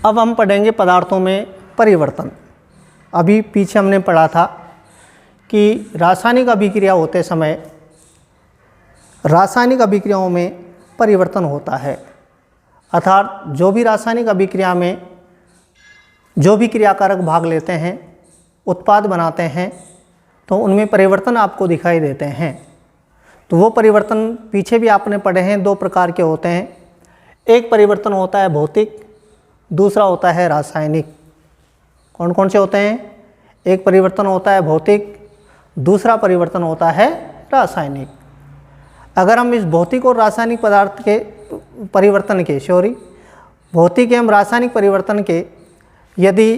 अब हम पढ़ेंगे पदार्थों में परिवर्तन। अभी पीछे हमने पढ़ा था कि रासायनिक अभिक्रिया होते समय रासायनिक अभिक्रियाओं में परिवर्तन होता है, अर्थात जो भी रासायनिक अभिक्रिया में जो भी क्रियाकारक भाग लेते हैं, उत्पाद बनाते हैं, तो उनमें परिवर्तन आपको दिखाई देते हैं। तो वो परिवर्तन पीछे भी आपने पढ़े हैं, दो प्रकार के होते हैं। एक परिवर्तन होता है भौतिक, दूसरा होता है रासायनिक। कौन कौन से होते हैं? एक परिवर्तन होता है भौतिक, दूसरा परिवर्तन होता है रासायनिक। अगर हम इस भौतिक और रासायनिक पदार्थ के परिवर्तन के भौतिक एवं रासायनिक परिवर्तन के यदि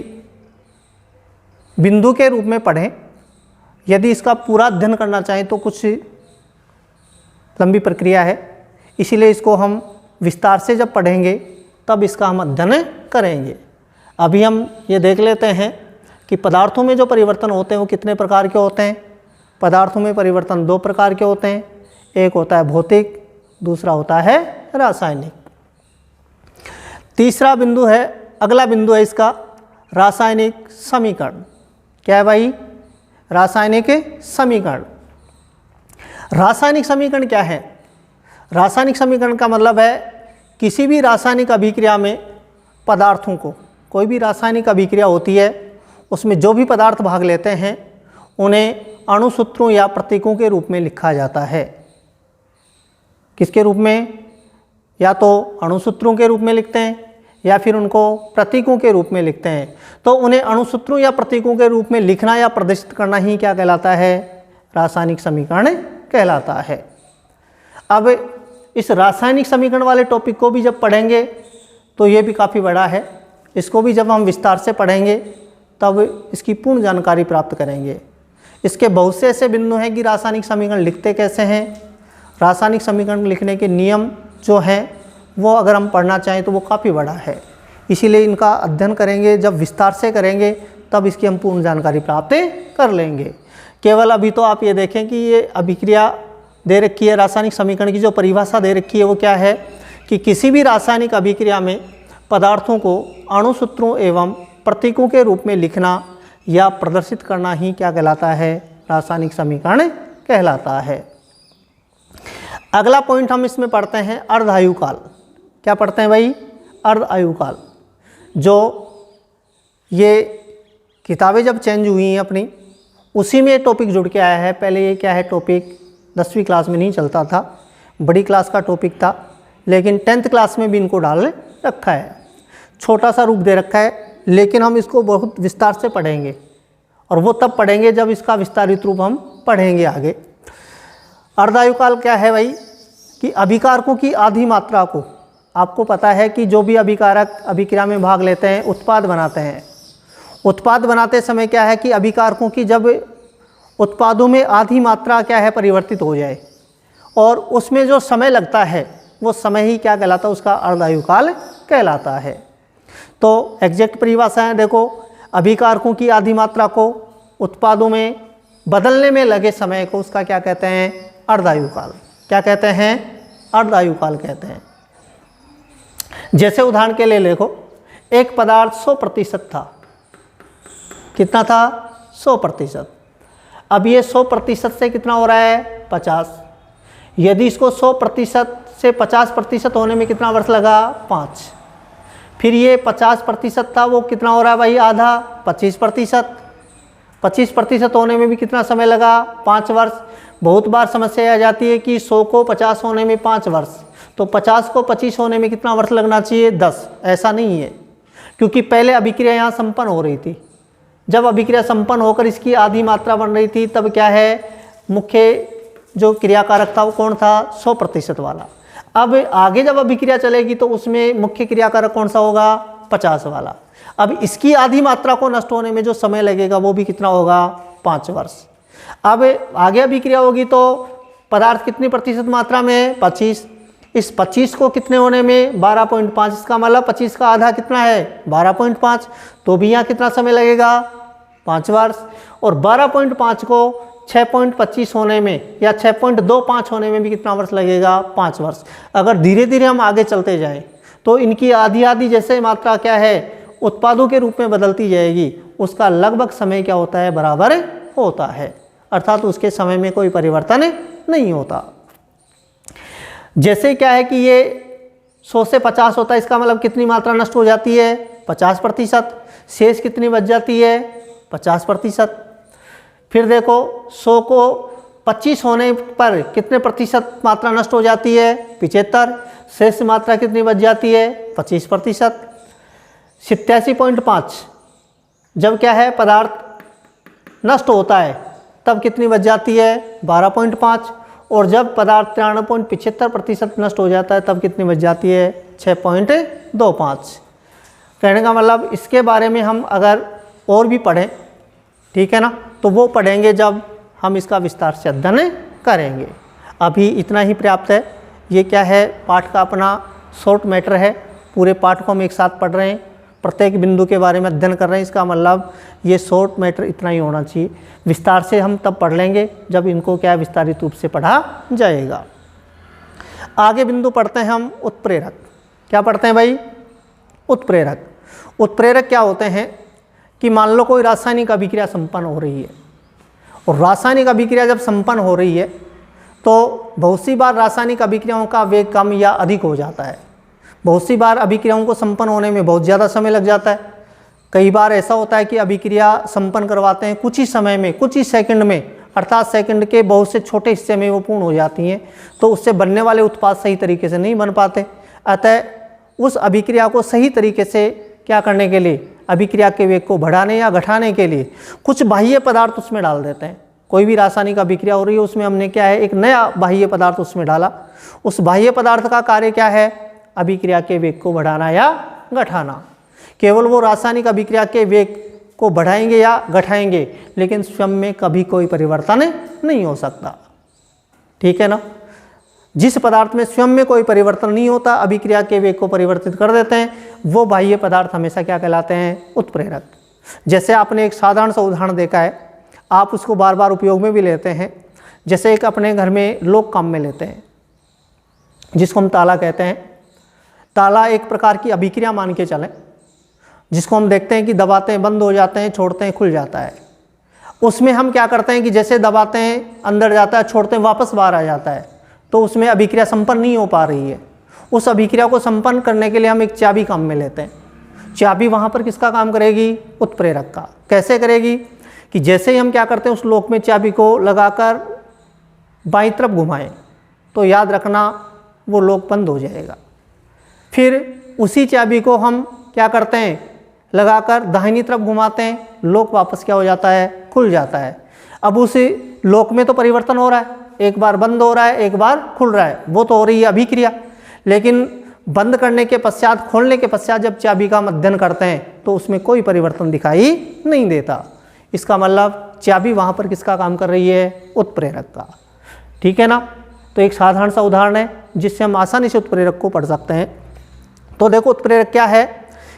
बिंदु के रूप में पढ़ें, यदि इसका पूरा अध्ययन करना चाहें तो कुछ लंबी प्रक्रिया है, इसीलिए इसको हम विस्तार से जब पढ़ेंगे तब इसका हम अध्ययन करेंगे। अभी हम ये देख लेते हैं कि पदार्थों में जो परिवर्तन होते हैं वो कितने प्रकार के होते हैं। पदार्थों में परिवर्तन दो प्रकार के होते हैं, एक होता है भौतिक, दूसरा होता है रासायनिक। तीसरा बिंदु है, अगला बिंदु है इसका रासायनिक समीकरण। क्या है भाई? रासायनिक समीकरण। रासायनिक समीकरण क्या है? रासायनिक समीकरण का मतलब है किसी भी रासायनिक अभिक्रिया में पदार्थों को, कोई भी रासायनिक अभिक्रिया होती है उसमें जो भी पदार्थ भाग लेते हैं उन्हें अणुसूत्रों या प्रतीकों के रूप में लिखा जाता है। किसके रूप में? या तो अणुसूत्रों के रूप में लिखते हैं या फिर उनको प्रतीकों के रूप में लिखते हैं। तो उन्हें अणुसूत्रों या प्रतीकों के रूप में लिखना या प्रदर्शित करना ही क्या कहलाता है? रासायनिक समीकरण कहलाता है। अब इस रासायनिक समीकरण वाले टॉपिक को भी जब पढ़ेंगे तो ये भी काफ़ी बड़ा है, इसको भी जब हम विस्तार से पढ़ेंगे तब इसकी पूर्ण जानकारी प्राप्त करेंगे। इसके बहुत से ऐसे बिंदु हैं कि रासायनिक समीकरण लिखते कैसे हैं, रासायनिक समीकरण लिखने के नियम जो हैं वो अगर हम पढ़ना चाहें तो वो काफ़ी बड़ा है, इसीलिए इनका अध्ययन करेंगे, जब विस्तार से करेंगे तब इसकी हम पूर्ण जानकारी प्राप्त कर लेंगे। केवल अभी तो आप ये देखें कि ये अभिक्रिया दे रखी है, रासायनिक समीकरण की जो परिभाषा दे रखी है वो क्या है कि किसी भी रासायनिक अभिक्रिया में पदार्थों को अणुसूत्रों एवं प्रतीकों के रूप में लिखना या प्रदर्शित करना ही क्या कहलाता है? रासायनिक समीकरण कहलाता है। अगला पॉइंट हम इसमें पढ़ते हैं अर्धायुकाल। क्या पढ़ते हैं भाई? अर्धायुकाल। जो ये किताबें जब चेंज हुई हैं अपनी, उसी में टॉपिक जुड़ के आया है। पहले ये क्या है टॉपिक 10वीं क्लास में नहीं चलता था, बड़ी क्लास का टॉपिक था, लेकिन 10th क्लास में भी इनको डाल रखा है। छोटा सा रूप दे रखा है, लेकिन हम इसको बहुत विस्तार से पढ़ेंगे और वो तब पढ़ेंगे जब इसका विस्तारित रूप हम पढ़ेंगे आगे। अर्धायुकाल क्या है भाई? कि अभिकारकों की आधी मात्रा को, आपको पता है कि जो भी अभिकारक अभिक्रिया में भाग लेते हैं उत्पाद बनाते हैं, उत्पाद बनाते समय क्या है कि अभिकारकों की जब उत्पादों में आधी मात्रा क्या है परिवर्तित हो जाए और उसमें जो समय लगता है वो समय ही क्या कहलाता है? उसका अर्धायुकाल कहलाता है। तो एग्जैक्ट परिभाषाएं देखो, अभिकारकों की आधी मात्रा को उत्पादों में बदलने में लगे समय को उसका क्या कहते हैं? अर्धायुकाल। क्या कहते हैं? अर्धायुकाल कहते हैं। जैसे उदाहरण के लिए देखो, एक पदार्थ 100% था। कितना था? 100%। अब ये 100% से कितना हो रहा है? 50। यदि इसको 100% से 50% होने में कितना वर्ष लगा? 5। फिर ये 50% था, वो कितना हो रहा है भाई? आधा 25%। 25% होने में भी कितना समय लगा? 5 वर्ष। बहुत बार समस्या आ जाती है कि 100 को 50 होने में 5 वर्ष, तो 50 को 25 होने में कितना वर्ष लगना चाहिए? 10। ऐसा नहीं है, क्योंकि पहले अभिक्रिया यहाँ संपन्न हो रही थी। जब अभिक्रिया संपन्न होकर इसकी आधी मात्रा बन रही थी तब क्या है, मुख्य जो क्रियाकारक था वो कौन था? 100% वाला। अब आगे जब अभिक्रिया चलेगी तो उसमें मुख्य क्रियाकारक कौन सा होगा? 50 वाला। अब इसकी आधी मात्रा को नष्ट होने में जो समय लगेगा वो भी कितना होगा? 5 वर्ष। अब आगे अभिक्रिया होगी तो पदार्थ कितनी प्रतिशत मात्रा में है? 25। इस 25 को कितने होने में? 12.5। इसका मतलब 25 का आधा कितना है? 12.5। तो भी यहाँ कितना समय लगेगा? 5 वर्ष। और 12.5 को 6.25 होने में या 6.25 होने में भी कितना वर्ष लगेगा? 5 वर्ष। अगर धीरे धीरे हम आगे चलते जाएं तो इनकी आधी आधी जैसे मात्रा क्या है उत्पादों के रूप में बदलती जाएगी, उसका लगभग समय क्या होता है, बराबर होता है, अर्थात उसके समय में कोई परिवर्तन नहीं होता। जैसे क्या है कि ये 100 से 50 होता है, इसका मतलब कितनी मात्रा नष्ट हो जाती है, 50%। शेष कितनी बच जाती है, 50%। फिर देखो 100 को 25 होने पर कितने प्रतिशत मात्रा नष्ट हो जाती है, 75। शेष मात्रा कितनी बच जाती है, 25%। 87.5 जब क्या है पदार्थ नष्ट होता है तब कितनी बच जाती है, 12.5। और जब पदार्थ 93.75% नष्ट हो जाता है तब कितनी बच जाती है, 6.25। कहने का मतलब इसके बारे में हम अगर और भी पढ़ें, ठीक है ना, तो वो पढ़ेंगे जब हम इसका विस्तार से अध्ययन करेंगे। अभी इतना ही पर्याप्त है। ये क्या है, पाठ का अपना शॉर्ट मैटर है, पूरे पाठ को हम एक साथ पढ़ रहे हैं, प्रत्येक बिंदु के बारे में अध्ययन कर रहे हैं, इसका मतलब ये शॉर्ट मैटर इतना ही होना चाहिए। विस्तार से हम तब पढ़ लेंगे जब इनको क्या विस्तारित रूप से पढ़ा जाएगा। आगे बिंदु पढ़ते हैं हम उत्प्रेरक। क्या पढ़ते हैं भाई, उत्प्रेरक। उत्प्रेरक क्या होते हैं कि मान लो कोई रासायनिक अभिक्रिया संपन्न हो रही है, और रासायनिक अभिक्रिया जब संपन्न हो रही है तो बहुत सी बार रासायनिक अभिक्रियाओं का वेग कम या अधिक हो जाता है। बहुत सी बार अभिक्रियाओं को संपन्न होने में बहुत ज़्यादा समय लग जाता है। कई बार ऐसा होता है कि अभिक्रिया संपन्न करवाते हैं कुछ ही समय में, कुछ ही सेकंड में, अर्थात सेकंड के बहुत से छोटे हिस्से में वो पूर्ण हो जाती हैं, तो उससे बनने वाले उत्पाद सही तरीके से नहीं बन पाते। अतः उस अभिक्रिया को सही तरीके से क्या करने के लिए, अभिक्रिया के वेग को बढ़ाने या घटाने के लिए कुछ बाह्य पदार्थ उसमें डाल देते हैं। कोई भी रासायनिक अभिक्रिया हो रही है, उसमें हमने क्या है, एक नया बाह्य पदार्थ उसमें डाला। उस बाह्य पदार्थ का कार्य क्या है, अभिक्रिया के वेग को बढ़ाना या घटाना। केवल वो रासायनिक अभिक्रिया के वेग को बढ़ाएंगे या घटाएंगे, लेकिन स्वयं में कभी कोई परिवर्तन नहीं हो सकता, ठीक है ना। जिस पदार्थ में स्वयं में कोई परिवर्तन नहीं होता, अभिक्रिया के वेग को परिवर्तित कर देते हैं, वो बाह्य पदार्थ हमेशा क्या कहलाते हैं, उत्प्रेरक। जैसे आपने एक साधारण सा उदाहरण देखा है, आप उसको बार बार उपयोग में भी लेते हैं। जैसे एक अपने घर में लोग काम में लेते हैं, जिसको हम ताला कहते हैं। ताला एक प्रकार की अभिक्रिया मान के चलें, जिसको हम देखते हैं कि दबाते हैं बंद हो जाते हैं, छोड़ते हैं खुल जाता है। उसमें हम क्या करते हैं कि जैसे दबाते हैं अंदर जाता है, छोड़ते हैं वापस बाहर आ जाता है, तो उसमें अभिक्रिया संपन्न नहीं हो पा रही है। उस अभिक्रिया को संपन्न करने के लिए हम एक चाबी काम में लेते हैं। चाबी वहाँ पर किसका काम करेगी, उत्प्रेरक का। कैसे करेगी कि जैसे ही हम क्या करते हैं, उस लॉक में चाबी को लगाकर बाईं तरफ घुमाएं, तो याद रखना वो लॉक बंद हो जाएगा। फिर उसी चाबी को हम क्या करते हैं, लगाकर दाहिनी तरफ घुमाते हैं, लॉक वापस क्या हो जाता है, खुल जाता है। अब उस लॉक में तो परिवर्तन हो रहा है, एक बार बंद हो रहा है, एक बार खुल रहा है, वो तो हो रही है अभिक्रिया। लेकिन बंद करने के पश्चात, खोलने के पश्चात जब चाबी का अध्ययन करते हैं तो उसमें कोई परिवर्तन दिखाई नहीं देता। इसका मतलब चाबी वहाँ पर किसका काम कर रही है, उत्प्रेरक का, ठीक है ना। तो एक साधारण सा उदाहरण है जिससे हम आसानी से उत्प्रेरक को पढ़ सकते हैं। तो देखो उत्प्रेरक क्या है,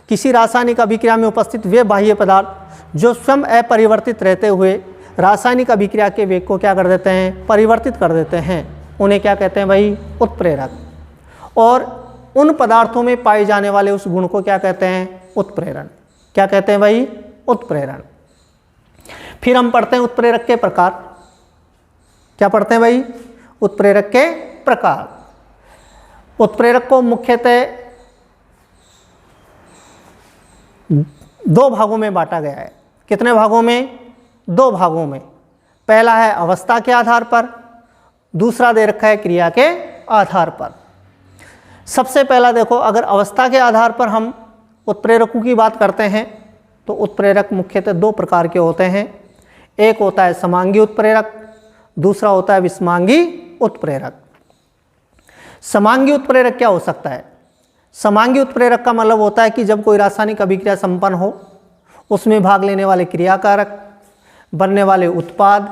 किसी रासायनिक अभिक्रिया में उपस्थित वे बाह्य पदार्थ जो स्वयं अपरिवर्तित रहते हुए रासायनिक अभिक्रिया के वेग को क्या कर देते हैं, परिवर्तित कर देते हैं, उन्हें क्या कहते हैं भाई, उत्प्रेरक। और उन पदार्थों में पाए जाने वाले उस गुण को क्या कहते हैं, उत्प्रेरण। क्या कहते हैं भाई, उत्प्रेरण। फिर हम पढ़ते हैं उत्प्रेरक के प्रकार। क्या पढ़ते हैं भाई, उत्प्रेरक के प्रकार। उत्प्रेरक को मुख्यतः दो भागों में बांटा गया है। कितने भागों में, दो भागों में। पहला है अवस्था के आधार पर, दूसरा दे रखा है क्रिया के आधार पर। सबसे पहला देखो, अगर अवस्था के आधार पर हम उत्प्रेरकों की बात करते हैं तो उत्प्रेरक मुख्यतः दो प्रकार के होते हैं। एक होता है समांगी उत्प्रेरक, दूसरा होता है विषमांगी उत्प्रेरक। समांगी उत्प्रेरक क्या हो सकता है, समांगी उत्प्रेरक का मतलब होता है कि जब कोई रासायनिक अभिक्रिया संपन्न हो, उसमें भाग लेने वाले क्रियाकारक, बनने वाले उत्पाद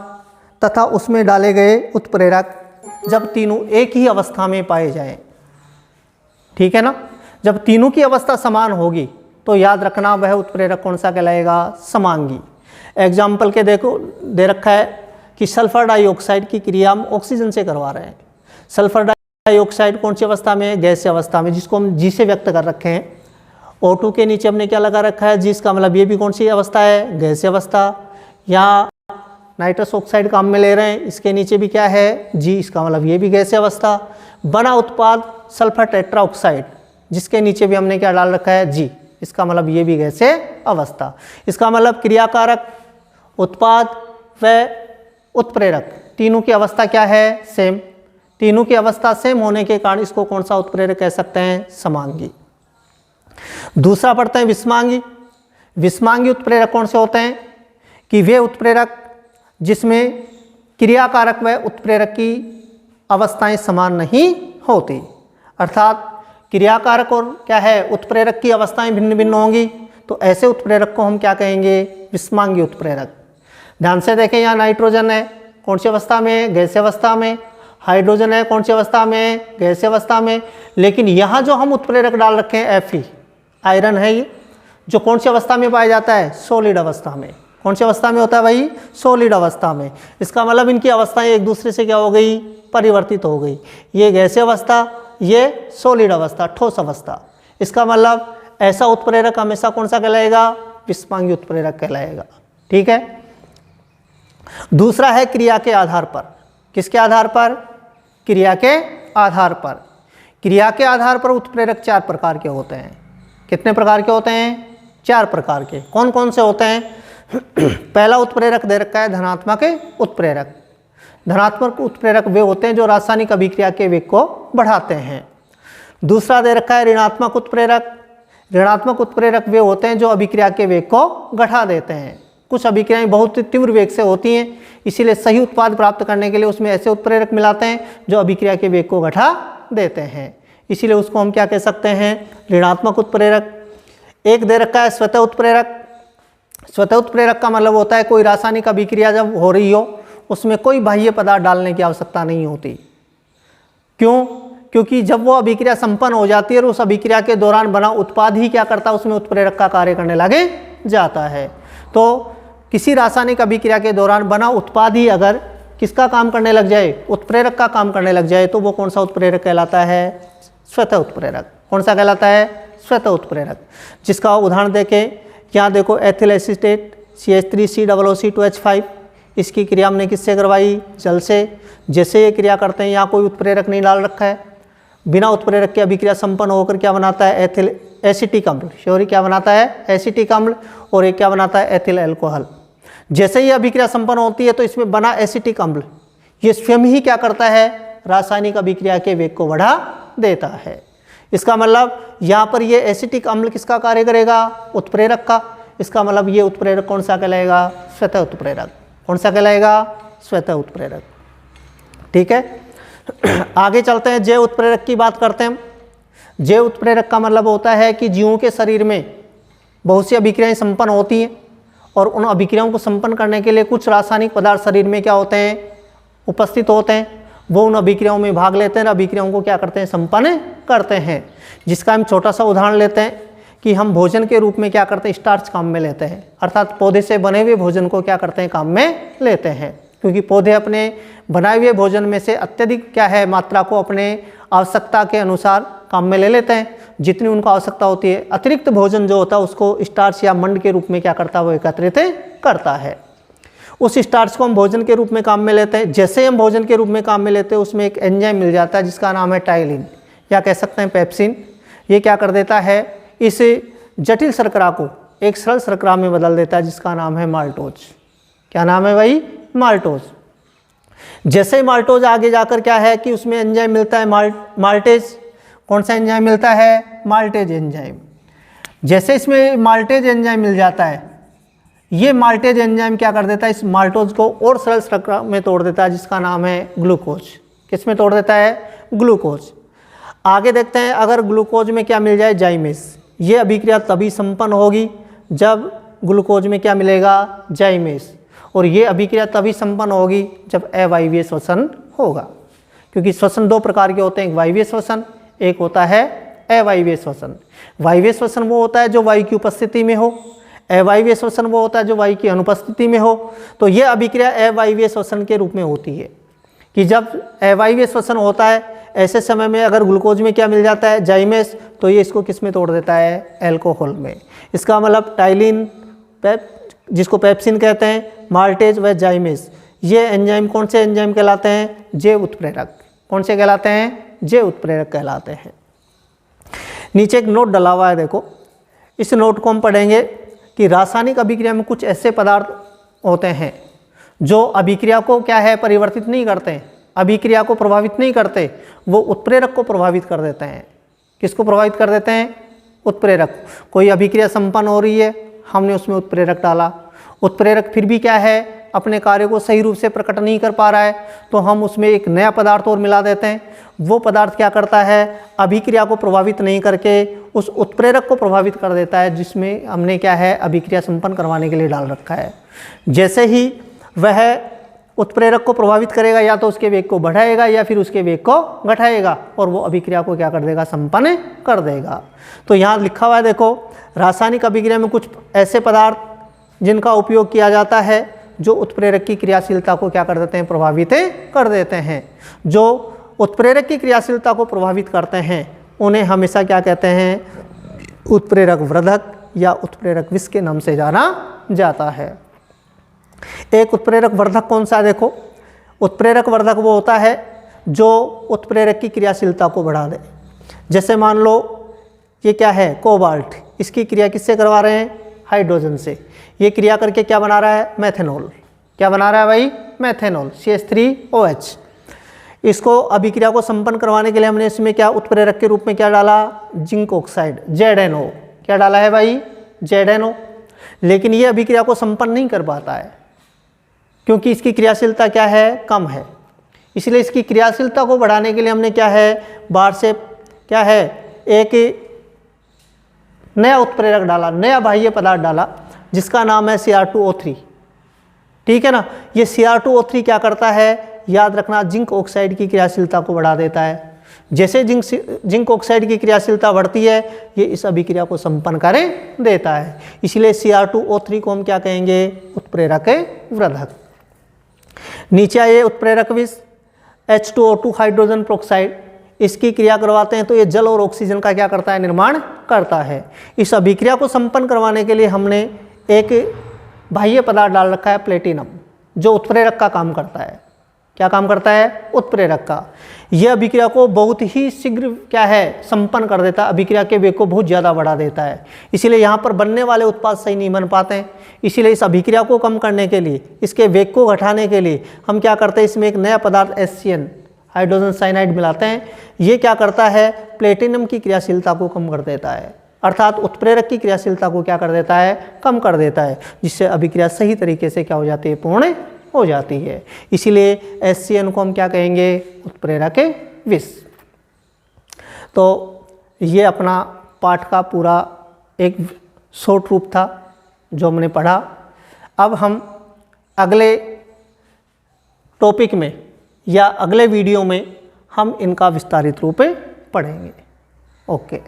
तथा उसमें डाले गए उत्प्रेरक जब तीनों एक ही अवस्था में पाए जाएं, ठीक है ना। जब तीनों की अवस्था समान होगी तो याद रखना वह उत्प्रेरक कौन सा कहलाएगा, समांगी। एग्जाम्पल के देखो दे रखा है कि सल्फर डाइऑक्साइड की क्रिया हम ऑक्सीजन से करवा रहे हैं। सल्फर डाइऑक्साइड कौन सी अवस्था में है? गैसीय अवस्था में, जिसको हम जी से व्यक्त कर रखे हैं। O2 के नीचे हमने क्या लगा रखा है? जी, इसका मतलब ये भी कौन सी अवस्था है? गैसीय अवस्था। यहाँ नाइट्रस ऑक्साइड काम में ले रहे हैं, इसके नीचे भी क्या है? जी, इसका मतलब ये भी गैसीय अवस्था। बना उत्पाद सल्फर टेट्राऑक्साइड, जिसके नीचे भी हमने क्या डाल रखा है? जी, इसका मतलब ये भी गैसीय अवस्था। इसका मतलब क्रियाकारक, उत्पाद व उत्प्रेरक तीनों की अवस्था क्या है? सेम। तीनों की अवस्था सेम होने के कारण इसको कौन सा उत्प्रेरक कह सकते हैं? समांगी। दूसरा पढ़ते हैं विषमांगी। विषमांगी उत्प्रेरक कौन से होते हैं? कि वे उत्प्रेरक जिसमें क्रियाकारक व उत्प्रेरक की अवस्थाएं समान नहीं होती, अर्थात क्रियाकारक और क्या है? उत्प्रेरक की अवस्थाएं भिन्न भिन्न होंगी, तो ऐसे उत्प्रेरक को हम क्या कहेंगे? विषमांगी उत्प्रेरक। ध्यान से देखें, यहाँ नाइट्रोजन है, कौन सी अवस्था में? गैसीय अवस्था में। हाइड्रोजन है, कौन सी अवस्था में? गैसीय अवस्था में। लेकिन यहाँ जो हम उत्प्रेरक डाल रखे हैं Fe, आयरन है, ये जो कौन सी अवस्था में पाया जाता है? सॉलिड अवस्था में। कौन सी अवस्था में होता है भाई? सॉलिड अवस्था में। इसका मतलब इनकी अवस्थाएं एक दूसरे से क्या हो गई? परिवर्तित हो गई। ये गैसीय अवस्था, ये सॉलिड अवस्था, ठोस अवस्था। इसका मतलब ऐसा उत्प्रेरक हमेशा कौन सा कहलाएगा? विषमांगी उत्प्रेरक कहलाएगा। ठीक है। दूसरा है क्रिया के आधार पर। किसके आधार पर? क्रिया के आधार पर। क्रिया के आधार पर उत्प्रेरक 4 प्रकार के होते हैं। कितने प्रकार के होते हैं? 4 प्रकार के। कौन कौन से होते हैं? पहला उत्प्रेरक दे रखा है धनात्मक उत्प्रेरक। धनात्मक उत्प्रेरक वे होते हैं जो रासायनिक अभिक्रिया के वेग को बढ़ाते हैं। दूसरा दे रखा है ऋणात्मक उत्प्रेरक। ऋणात्मक उत्प्रेरक वे होते हैं जो अभिक्रिया के वेग को घटा देते हैं। कुछ अभिक्रियाएं बहुत तीव्र वेग से होती हैं, इसीलिए सही उत्पाद प्राप्त करने के लिए उसमें ऐसे उत्प्रेरक मिलाते हैं जो अभिक्रिया के वेग को घटा देते हैं, इसीलिए उसको हम क्या कह सकते हैं? ऋणात्मक उत्प्रेरक। एक दे रखा है स्वतः उत्प्रेरक। स्वतः उत्प्रेरक का मतलब होता है कोई रासायनिक अभिक्रिया जब हो रही हो उसमें कोई बाह्य पदार्थ डालने की आवश्यकता नहीं होती। क्यों? क्योंकि जब वो अभिक्रिया संपन्न हो जाती है और उस अभिक्रिया के दौरान बना उत्पाद ही क्या करता है? उसमें उत्प्रेरक का कार्य करने लगे जाता है। तो किसी रासायनिक अभिक्रिया के दौरान बना उत्पाद ही अगर किसका काम करने लग जाए? उत्प्रेरक का काम करने लग जाए, तो वो कौन सा उत्प्रेरक कहलाता है? स्वतः उत्प्रेरक। कौन सा कहलाता है? स्वतः उत्प्रेरक। जिसका उदाहरण देखें, यहाँ देखो एथिल एसीटेट CH3COO2H5, इसकी क्रिया हमने किससे करवाई? जल से। जैसे ये क्रिया करते हैं, यहाँ कोई उत्प्रेरक नहीं डाल रखा है, बिना उत्प्रेरक के अभिक्रिया संपन्न होकर क्या बनाता है? एथिल एसिटिक अम्ल। श्योरी क्या बनाता है? एसिटिक अम्ल। और एक क्या बनाता है? Ethyl alcohol. जैसे ही अभिक्रिया संपन्न होती है तो इसमें बना एसिटिक अम्ल ये स्वयं ही क्या करता है? रासायनिक अभिक्रिया के वेग को बढ़ा देता है। इसका मतलब यहाँ पर ये एसिटिक अम्ल किसका कार्य करेगा? उत्प्रेरक का। इसका मतलब ये उत्प्रेरक कौन सा कहलाएगा? स्वतः उत्प्रेरक। कौन सा कहलाएगा? स्वतः उत्प्रेरक। ठीक है। आगे चलते हैं, जैव उत्प्रेरक की बात करते हैं। जैव उत्प्रेरक का मतलब होता है कि जीवों के शरीर में बहुत सी अभिक्रियाएं संपन्न होती हैं और उन अभिक्रियाओं को संपन्न करने के लिए कुछ रासायनिक पदार्थ शरीर में क्या होते हैं? उपस्थित होते हैं। वो उन अभिक्रियाओं में भाग लेते हैं, अभिक्रियाओं को क्या करते हैं? संपन्न करते हैं। जिसका हम छोटा सा उदाहरण लेते हैं कि हम भोजन के रूप में क्या करते हैं? स्टार्च काम में लेते हैं, अर्थात पौधे से बने हुए भोजन को क्या करते हैं? काम में लेते हैं। क्योंकि पौधे अपने बनाए हुए भोजन में से अत्यधिक क्या है? मात्रा को अपने आवश्यकता के अनुसार काम में ले लेते हैं। जितनी उनको आवश्यकता होती है, अतिरिक्त भोजन जो होता है उसको स्टार्च या मंड के रूप में क्या करता है? वो एकत्रित करता है। उस स्टार्च को हम भोजन के रूप में काम में लेते हैं। जैसे हम भोजन के रूप में काम में लेते हैं, उसमें एक एंजाइम मिल जाता है जिसका नाम है टाइलिन, या कह सकते हैं पेप्सिन। ये क्या कर देता है? इस जटिल शर्करा को एक सरल शर्करा में बदल देता है जिसका नाम है माल्टोज। क्या नाम है भाई? माल्टोज। जैसे ही माल्टोज आगे जाकर क्या है कि उसमें एंजाइम मिलता है माल्टेज। कौन सा एंजाइम मिलता है? Maltase enzyme. जैसे इसमें माल्टेज एंजाइम मिल जाता है, ये माल्टेज एंजाइम क्या कर देता है? इस माल्टोज को और सरल शर्करा में तोड़ देता है जिसका नाम है ग्लूकोज। किस में तोड़ देता है? ग्लूकोज। आगे देखते हैं, अगर ग्लूकोज में क्या मिल जाए? जाइमेस। ये अभिक्रिया तभी संपन्न होगी जब ग्लूकोज में क्या मिलेगा? जाइमेस। और ये अभिक्रिया तभी संपन्न होगी जब अवायवीय श्वसन होगा, क्योंकि श्वसन 2 प्रकार के होते हैं, एक वायवीय श्वसन, एक होता है अवायवीय श्वसन। वायवीय श्वसन वो होता है जो वायु की उपस्थिति में हो, अवायवीय श्वसन वो होता है जो वायु की अनुपस्थिति में हो। तो ये अभिक्रिया अवायवीय श्वसन के रूप में होती है कि जब अवायवीय श्वसन होता है, ऐसे समय में अगर ग्लूकोज में क्या मिल जाता है, जाइमेस, तो ये इसको किस में तोड़ देता है, अल्कोहल में। इसका मतलब टाइलिन, जिसको पेप्सिन कहते हैं, माल्टेज व जाइमेस, ये एंजाइम कौन से एंजाइम कहलाते हैं, जैव उत्प्रेरक। कौन से कहलाते हैं, जैव उत्प्रेरक कहलाते हैं। नीचे एक नोट डला हुआ है, देखो इस नोट को हम पढ़ेंगे कि रासायनिक अभिक्रिया में कुछ ऐसे पदार्थ होते हैं जो अभिक्रिया को क्या है, परिवर्तित नहीं करते, अभिक्रिया को प्रभावित नहीं करते, वो उत्प्रेरक को प्रभावित कर देते हैं। किसको प्रभावित कर देते हैं, उत्प्रेरक। कोई अभिक्रिया संपन्न हो रही है, हमने उसमें उत्प्रेरक डाला, उत्प्रेरक फिर भी क्या है, अपने कार्य को सही रूप से प्रकट नहीं कर पा रहा है, तो हम उसमें एक नया पदार्थ और मिला देते हैं। वो पदार्थ क्या करता है, अभिक्रिया को प्रभावित नहीं करके उस उत्प्रेरक को प्रभावित कर देता है जिसमें हमने क्या है, अभिक्रिया संपन्न करवाने के लिए डाल रखा है। जैसे ही वह उत्प्रेरक को प्रभावित करेगा, या तो उसके वेग को बढ़ाएगा या फिर उसके वेग को घटाएगा, और वो अभिक्रिया को क्या कर देगा, संपन्न कर देगा। तो यहाँ लिखा हुआ है, देखो रासायनिक अभिक्रिया में कुछ ऐसे पदार्थ जिनका उपयोग किया जाता है जो उत्प्रेरक की क्रियाशीलता को क्या कर देते हैं, प्रभावित कर देते हैं। जो उत्प्रेरक की क्रियाशीलता को प्रभावित करते हैं उन्हें हमेशा क्या कहते हैं, उत्प्रेरक वर्धक या उत्प्रेरक विष के नाम से जाना जाता है। एक उत्प्रेरक वर्धक कौन सा है, देखो उत्प्रेरक वर्धक वो होता है जो उत्प्रेरक की क्रियाशीलता को बढ़ा दे। जैसे मान लो ये क्या है, कोबाल्ट, इसकी क्रिया किससे करवा रहे हैं, हाइड्रोजन से। ये क्रिया करके क्या बना रहा है, मैथेनॉल। क्या बना रहा है भाई, मैथेनॉल, CH3OH। इसको अभिक्रिया को संपन्न करवाने के लिए हमने इसमें क्या उत्प्रेरक के रूप में क्या डाला, जिंक ऑक्साइड, ZNO। क्या डाला है भाई, ZNO। लेकिन ये अभिक्रिया को संपन्न नहीं कर पाता है क्योंकि इसकी क्रियाशीलता क्या है, कम है। इसलिए इसकी क्रियाशीलता को बढ़ाने के लिए हमने क्या है, बाहर से क्या है, एक नया उत्प्रेरक डाला, नया बाह्य पदार्थ डाला जिसका नाम है Cr2O3। ठीक है ना। ये Cr2O3 क्या करता है, याद रखना, जिंक ऑक्साइड की क्रियाशीलता को बढ़ा देता है। जैसे जिंक ऑक्साइड की क्रियाशीलता बढ़ती है, ये इस अभिक्रिया को संपन्न कर देता है। इसलिए Cr2O3 को हम क्या कहेंगे, उत्प्रेरक वर्धक। नीचे आइए, उत्प्रेरक विष H2O2 हाइड्रोजन पेरोक्साइड, इसकी क्रिया करवाते हैं तो ये जल और ऑक्सीजन का क्या करता है, निर्माण करता है। इस अभिक्रिया को संपन्न करवाने के लिए हमने एक बाह्य पदार्थ डाल रखा है, प्लेटिनम, जो उत्प्रेरक का काम करता है। क्या काम करता है, उत्प्रेरक का। यह अभिक्रिया को बहुत ही शीघ्र क्या है, संपन्न कर देता है, अभिक्रिया के वेग को बहुत ज़्यादा बढ़ा देता है। इसीलिए यहाँ पर बनने वाले उत्पाद सही नहीं बन पाते हैं। इसीलिए इस अभिक्रिया को कम करने के लिए, इसके वेग को घटाने के लिए हम क्या करते हैं, इसमें एक नया पदार्थ HCN, हाइड्रोजन साइनाइड मिलाते हैं। ये क्या करता है, प्लेटिनम की क्रियाशीलता को कम कर देता है, अर्थात उत्प्रेरक की क्रियाशीलता को क्या कर देता है, कम कर देता है, जिससे अभिक्रिया सही तरीके से क्या हो जाती है, पूर्ण हो जाती है। इसीलिए HCN को हम क्या कहेंगे, उत्प्रेरक विष। तो ये अपना पाठ का पूरा एक शॉर्ट रूप था जो हमने पढ़ा। अब हम अगले टॉपिक में या अगले वीडियो में हम इनका विस्तारित रूप में पढ़ेंगे। ओके।